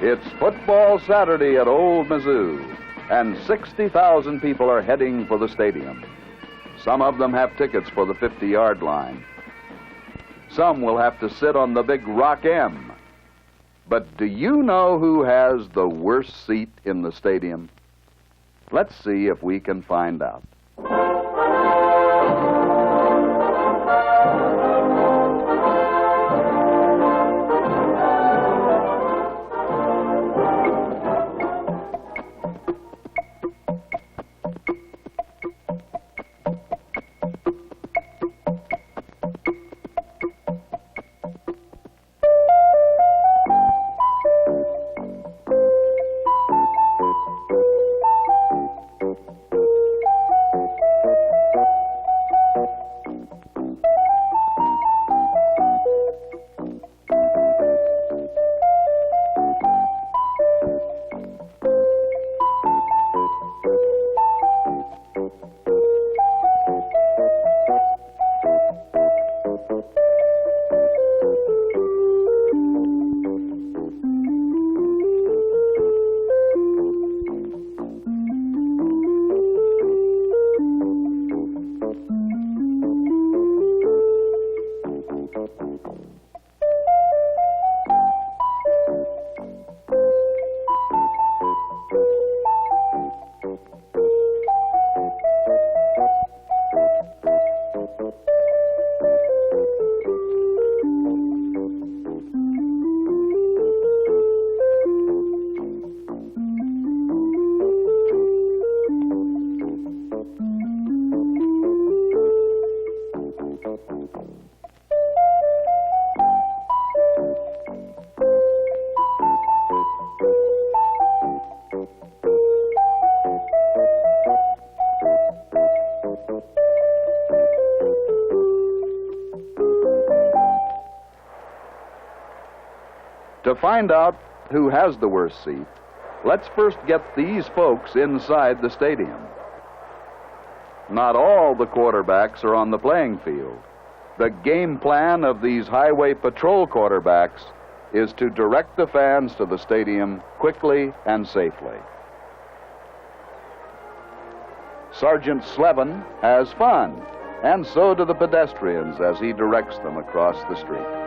It's Football Saturday at Old Mizzou, and 60,000 people are heading for the stadium. Some of them have tickets for the 50-yard line. Some will have to sit on the big Rock M. But do you know who has the worst seat in the stadium? Let's see if we can find out. To find out who has the worst seat, let's first get these folks inside the stadium. Not all the quarterbacks are on the playing field. The game plan of these highway patrol quarterbacks is to direct the fans to the stadium quickly and safely. Sergeant Slevin has fun, and so do the pedestrians as he directs them across the street.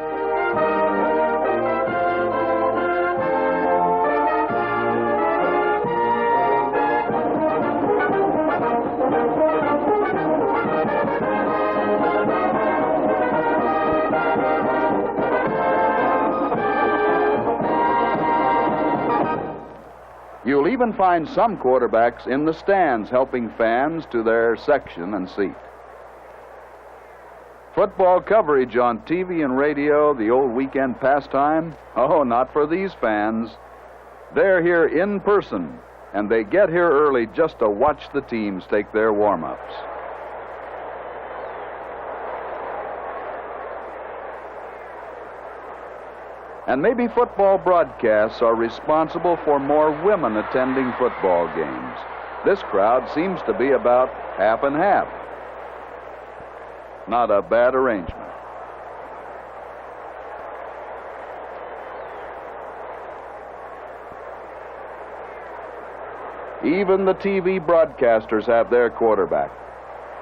You'll even find some quarterbacks in the stands helping fans to their section and seat. Football coverage on TV and radio, the old weekend pastime? Oh, not for these fans. They're here in person, and they get here early just to watch the teams take their warm-ups. And maybe football broadcasts are responsible for more women attending football games. This crowd seems to be about half and half. Not a bad arrangement. Even the TV broadcasters have their quarterback.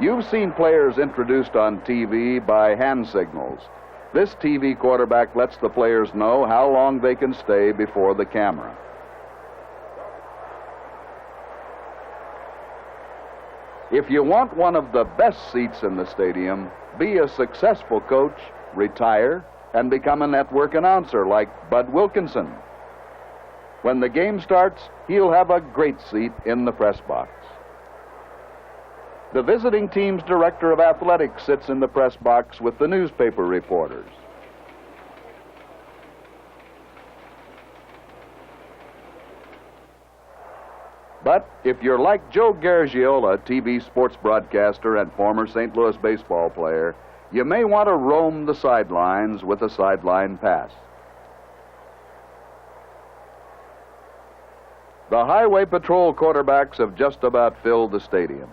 You've seen players introduced on TV by hand signals. This TV quarterback lets the players know how long they can stay before the camera. If you want one of the best seats in the stadium, be a successful coach, retire, and become a network announcer like Bud Wilkinson. When the game starts, he'll have a great seat in the press box. The visiting team's director of athletics sits in the press box with the newspaper reporters. But if you're like Joe Garagiola, TV sports broadcaster and former St. Louis baseball player, you may want to roam the sidelines with a sideline pass. The highway patrol quarterbacks have just about filled the stadium.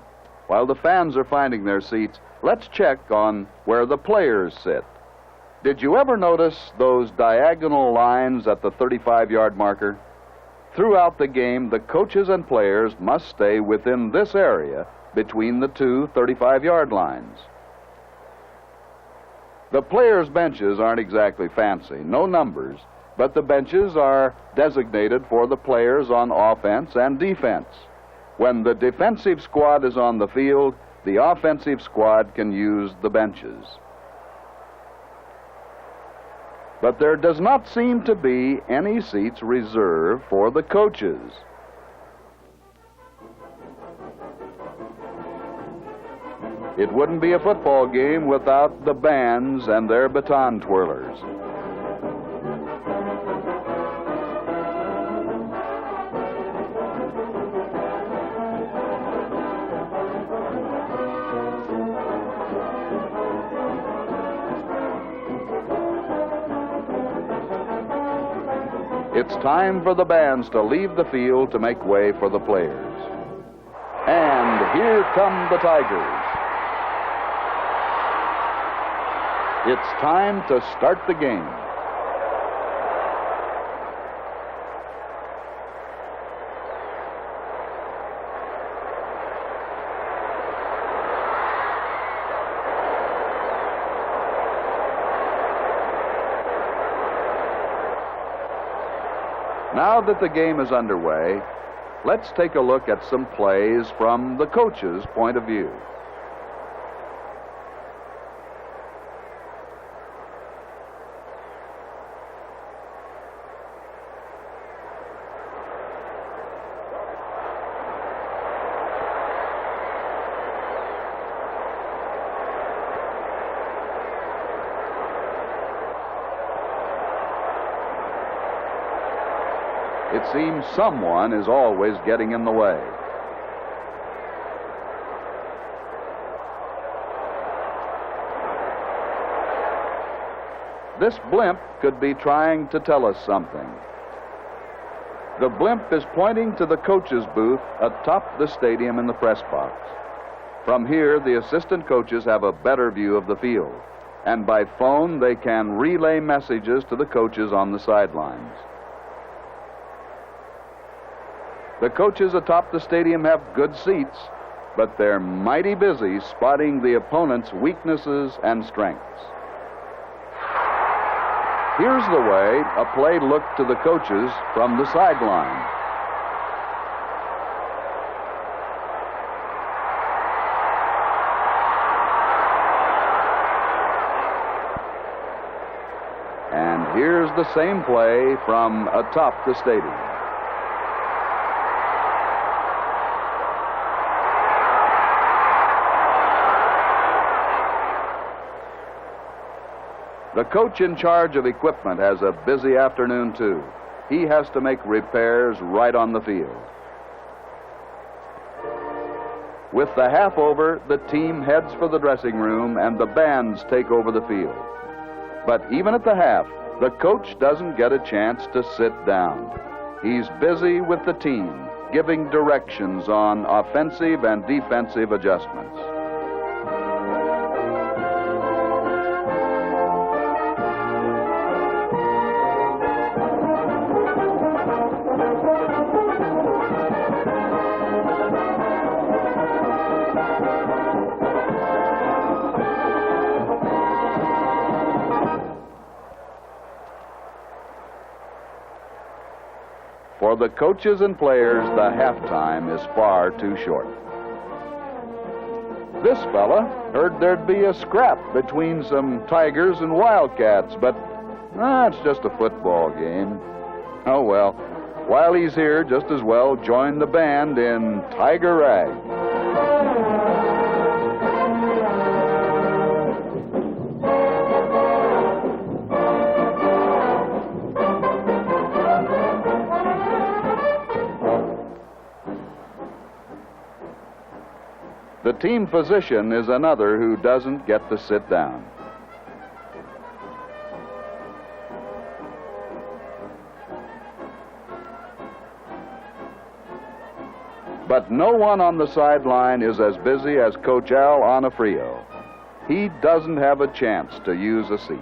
While the fans are finding their seats, let's check on where the players sit. Did you ever notice those diagonal lines at the 35-yard marker? Throughout the game, the coaches and players must stay within this area between the two 35-yard lines. The players' benches aren't exactly fancy, no numbers, but the benches are designated for the players on offense and defense. When the defensive squad is on the field, the offensive squad can use the benches. But there does not seem to be any seats reserved for the coaches. It wouldn't be a football game without the bands and their baton twirlers. It's time for the bands to leave the field to make way for the players. And here come the Tigers. It's time to start the game. Now that the game is underway, let's take a look at some plays from the coach's point of view. It seems someone is always getting in the way. This blimp could be trying to tell us something. The blimp is pointing to the coach's booth atop the stadium in the press box. From here, the assistant coaches have a better view of the field, and by phone they can relay messages to the coaches on the sidelines. The coaches atop the stadium have good seats, but they're mighty busy spotting the opponent's weaknesses and strengths. Here's the way a play looked to the coaches from the sideline. And here's the same play from atop the stadium. The coach in charge of equipment has a busy afternoon, too. He has to make repairs right on the field. With the half over, the team heads for the dressing room and the bands take over the field. But even at the half, the coach doesn't get a chance to sit down. He's busy with the team, giving directions on offensive and defensive adjustments. For the coaches and players, the halftime is far too short. This fella heard there'd be a scrap between some Tigers and Wildcats, but it's just a football game. Oh well, while he's here, just as well join the band in Tiger Rag. The team physician is another who doesn't get to sit down. But no one on the sideline is as busy as Coach Al Onofrio. He doesn't have a chance to use a seat.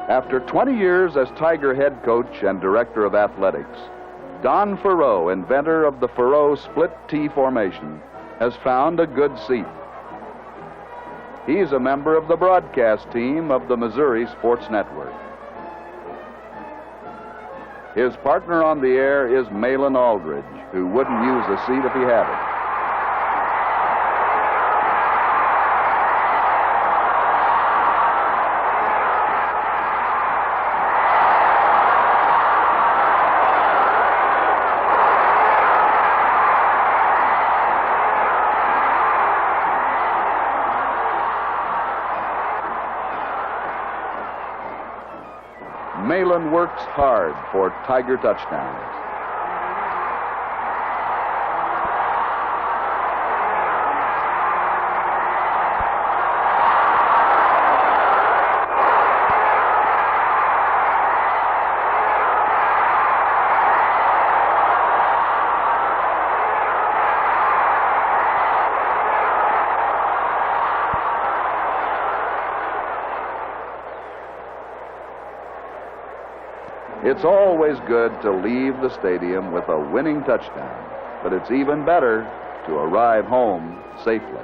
After 20 years as Tiger head coach and director of athletics, Don Farreau, inventor of the Farreau split T formation, has found a good seat. He's a member of the broadcast team of the Missouri Sports Network. His partner on the air is Malin Aldridge, who wouldn't use the seat if he had it. Malin works hard for Tiger touchdowns. It's always good to leave the stadium with a winning touchdown, but it's even better to arrive home safely.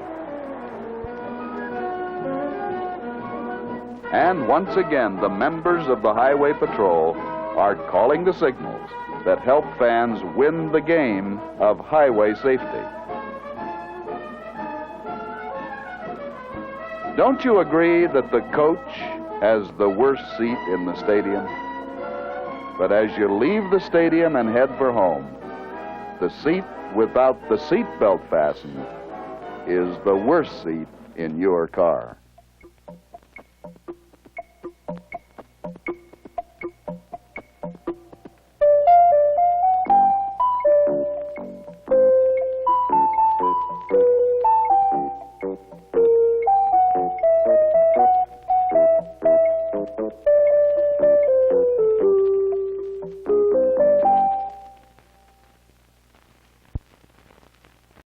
And once again, the members of the Highway Patrol are calling the signals that help fans win the game of highway safety. Don't you agree that the coach has the worst seat in the stadium? But as you leave the stadium and head for home, the seat without the seatbelt fastened is the worst seat in your car.